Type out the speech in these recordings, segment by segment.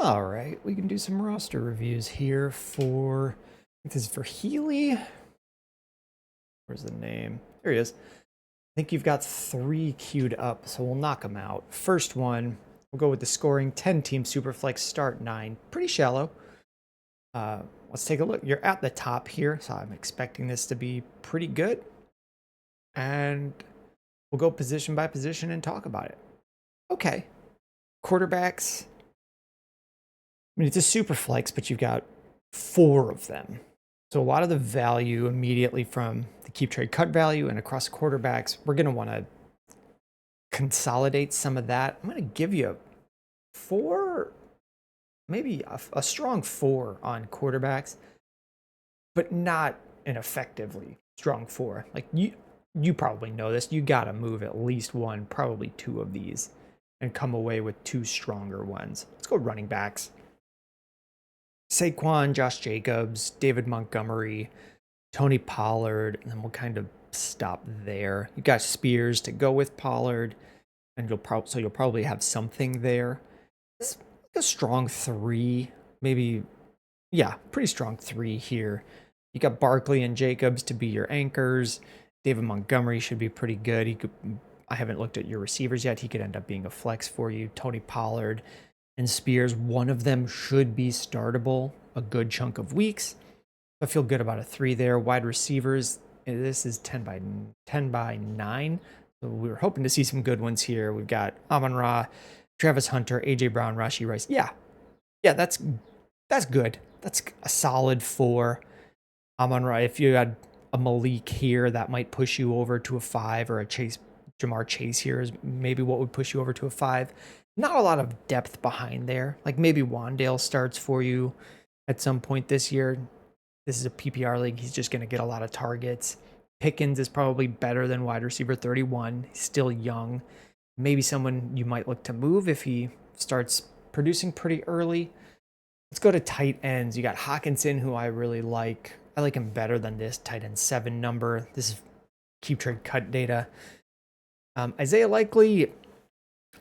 All right, we can do some roster reviews here for, I think this is for Healy. Where's the name? There he is. I think you've got 3 queued up, so we'll knock them out. First one, we'll go with the scoring 10-team Superflex start 9. Pretty shallow. Let's take a look. You're at the top here, so I'm expecting this to be pretty good. And we'll go position by position and talk about it. Okay. Quarterbacks. I mean, it's a super flex, but you've got 4 of them. So a lot of the value immediately from the keep trade cut value and across quarterbacks, we're going to want to consolidate some of that. I'm going to give you 4, maybe a strong 4 on quarterbacks, but not an effectively strong 4. Like you probably know this. You got to move at least 1, probably 2 of these and come away with 2 stronger ones. Let's go running backs. Saquon, Josh Jacobs, David Montgomery, Tony Pollard, and then we'll kind of stop there. You got Spears to go with Pollard, and you'll probably have something there. It's like a strong 3, maybe, yeah, pretty strong 3 here. You got Barkley and Jacobs to be your anchors. David Montgomery should be pretty good. I haven't looked at your receivers yet. He could end up being a flex for you. Tony Pollard and Spears, one of them should be startable a good chunk of weeks. I feel good about a 3 there. Wide receivers, this is 10 by 9. So we were hoping to see some good ones here. We've got Amon-Ra, Travis Hunter, AJ Brown, Rashee Rice. Yeah, that's good. That's a solid 4. Amon-Ra, if you had a Malik here, that might push you over to a 5, or a Jamar Chase here is maybe what would push you over to a 5. Not a lot of depth behind there. Like maybe Wandale starts for you at some point this year. This is a PPR league. He's just going to get a lot of targets. Pickens is probably better than wide receiver 31. He's still young. Maybe someone you might look to move if he starts producing pretty early. Let's go to tight ends. You got Hawkinson, who I really like. I like him better than this tight end 7 number. This is keep trade cut data. Isaiah Likely,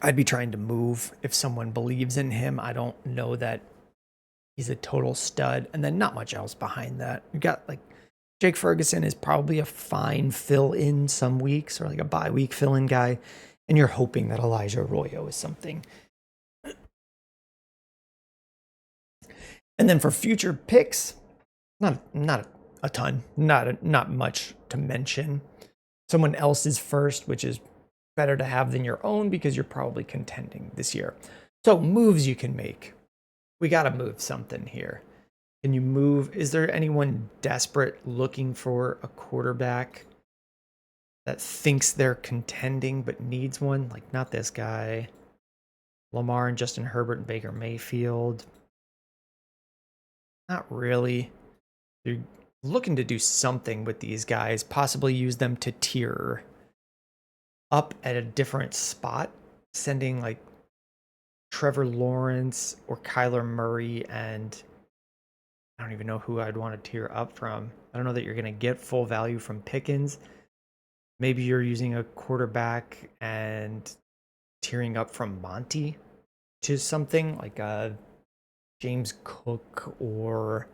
I'd be trying to move if someone believes in him. I don't know that he's a total stud. And then not much else behind that. You got like Jake Ferguson is probably a fine fill-in some weeks, or like a bye week fill-in guy. And you're hoping that Elijah Arroyo is something. And then for future picks, not a ton, not much to mention. Someone else's first, which is better to have than your own because you're probably contending this year. So moves you can make. We got to move something here. Can you move? Is there anyone desperate looking for a quarterback that thinks they're contending but needs one? Like not this guy. Lamar and Justin Herbert and Baker Mayfield. Not really. You're looking to do something with these guys, possibly use them to tier up at a different spot, sending like Trevor Lawrence or Kyler Murray, and I don't even know who I'd want to tier up from. I don't know that you're going to get full value from Pickens. Maybe you're using a quarterback and tiering up from Monty to something like a James Cook, or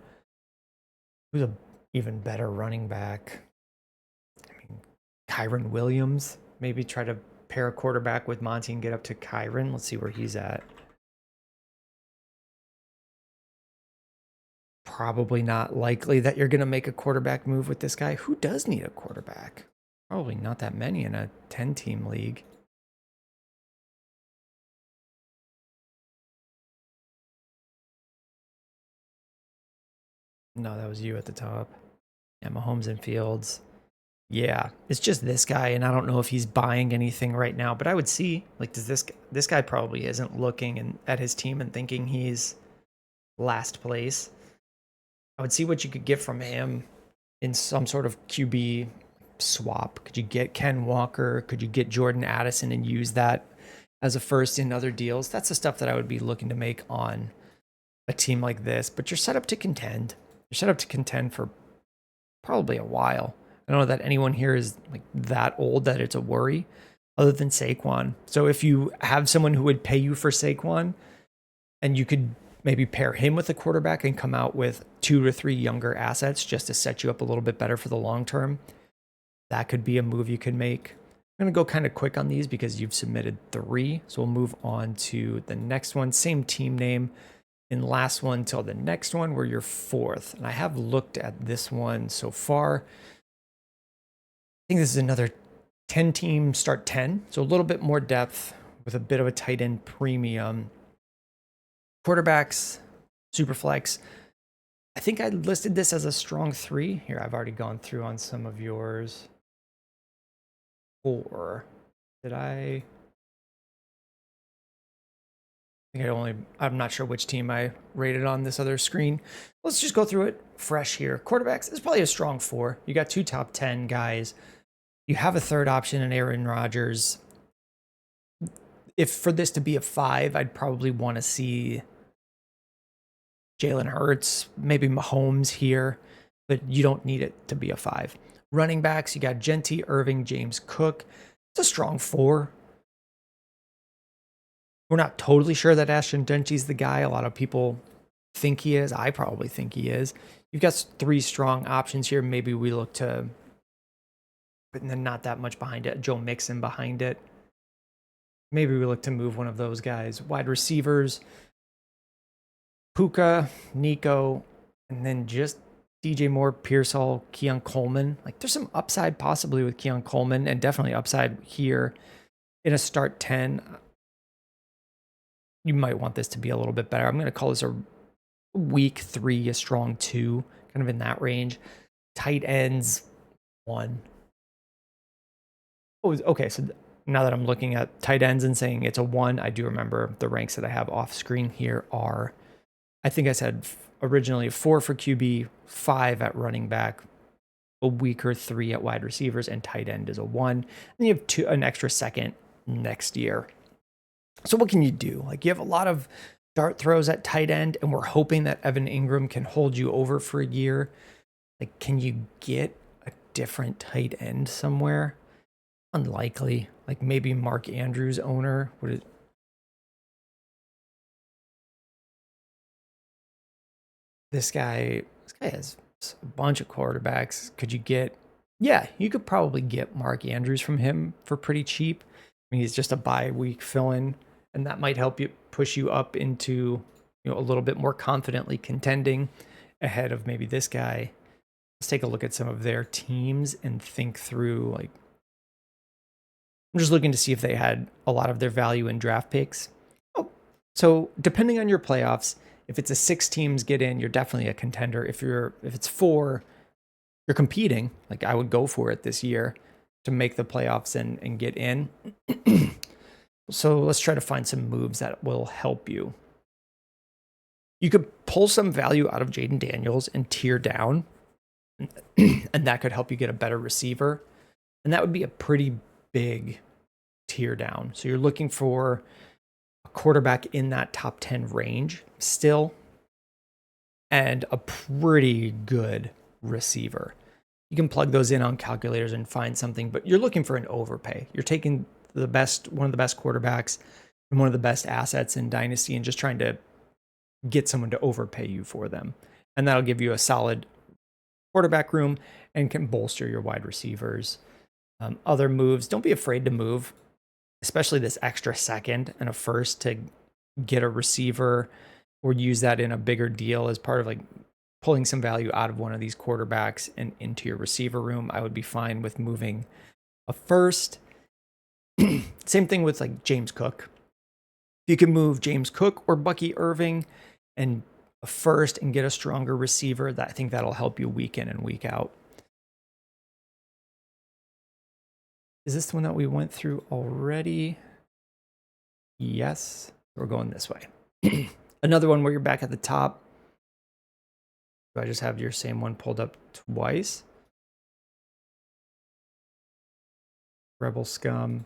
who's a even better running back? I mean, Kyron Williams. Maybe try to pair a quarterback with Monty and get up to Kyron. Let's see where he's at. Probably not likely that you're going to make a quarterback move with this guy. Who does need a quarterback? Probably not that many in a 10-team league. No, that was you at the top. Yeah, Mahomes and Fields. Yeah, it's just this guy, and I don't know if he's buying anything right now, but I would see, like, does this guy probably isn't looking at his team and thinking he's last place. I would see what you could get from him in some sort of QB swap. Could you get Ken Walker? Could you get Jordan Addison and use that as a first in other deals? That's the stuff that I would be looking to make on a team like this. But you're set up to contend. You're set up to contend for probably a while. I don't know that anyone here is like that old that it's a worry, other than Saquon. So if you have someone who would pay you for Saquon, and you could maybe pair him with a quarterback and come out with 2 to 3 younger assets just to set you up a little bit better for the long term. That could be a move you could make. I'm going to go kind of quick on these because you've submitted 3. So we'll move on to the next one. Same team name. And last one till the next one where you're 4th. And I have looked at this one so far. I think this is another 10 team start 10. So a little bit more depth with a bit of a tight end premium. Quarterbacks, super flex. I think I listed this as a strong 3. Here, I've already gone through on some of yours. 4. Did I? I'm not sure which team I rated on this other screen. Let's just go through it fresh here. Quarterbacks is probably a strong 4. You got 2 top 10 guys. You have a third option in Aaron Rodgers. If for this to be a 5, I'd probably want to see Jalen Hurts, maybe Mahomes here, but you don't need it to be a 5. Running backs, you got Genty, Irving, James Cook. It's a strong 4. We're not totally sure that Ashton Genty's the guy. A lot of people think he is. I probably think he is. You've got 3 strong options here. Maybe we look to, but then not that much behind it. Joe Mixon behind it. Maybe we look to move one of those guys. Wide receivers, Puka, Nico, and then just DJ Moore, Pearsall, Keon Coleman. Like there's some upside possibly with Keon Coleman and definitely upside here in a start 10. You might want this to be a little bit better. I'm going to call this a weak 3, a strong 2, kind of in that range. Tight ends, 1. Oh, okay. So now that I'm looking at tight ends and saying it's a 1, I do remember the ranks that I have off screen here are, I think I said originally 4 for QB, 5 at running back, a weaker 3 at wide receivers, and tight end is a 1. And you have an extra second next year. So what can you do? Like you have a lot of dart throws at tight end, and we're hoping that Evan Ingram can hold you over for a year. Like, can you get a different tight end somewhere? Unlikely. Like maybe Mark Andrews owner. This guy has a bunch of quarterbacks. Could you get? Yeah, you could probably get Mark Andrews from him for pretty cheap. I mean, he's just a bye week fill-in, and that might help you push you up into, a little bit more confidently contending ahead of maybe this guy. Let's take a look at some of their teams and think through, like, I'm just looking to see if they had a lot of their value in draft picks. Oh, so depending on your playoffs, if it's a 6 teams get in, you're definitely a contender. If it's 4, you're competing. Like I would go for it this year to make the playoffs and get in. So let's try to find some moves that will help you. You could pull some value out of Jaden Daniels and tier down, and that could help you get a better receiver. And that would be a pretty big tier down. So you're looking for a quarterback in that top 10 range still, and a pretty good receiver. You can plug those in on calculators and find something, but you're looking for an overpay. You're taking one of the best quarterbacks and one of the best assets in Dynasty and just trying to get someone to overpay you for them. And that'll give you a solid quarterback room and can bolster your wide receivers. Other moves, don't be afraid to move, especially this extra second and a first to get a receiver, or use that in a bigger deal as part of like pulling some value out of one of these quarterbacks and into your receiver room. I would be fine with moving a first. Same thing with like James Cook. You can move James Cook or Bucky Irving and a first and get a stronger receiver. I think that'll help you week in and week out. Is this the one that we went through already? Yes, we're going this way. Another one where you're back at the top. Do I just have your same one pulled up twice? Rebel Scum.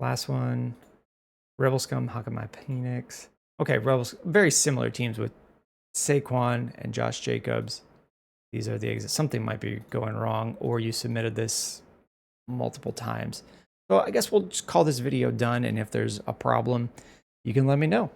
Last one. Rebel Scum, Hawkeye Phoenix. Okay, Rebels, very similar teams with Saquon and Josh Jacobs. These are the exits. Something might be going wrong, or you submitted this multiple times. So I guess we'll just call this video done, and if there's a problem, you can let me know.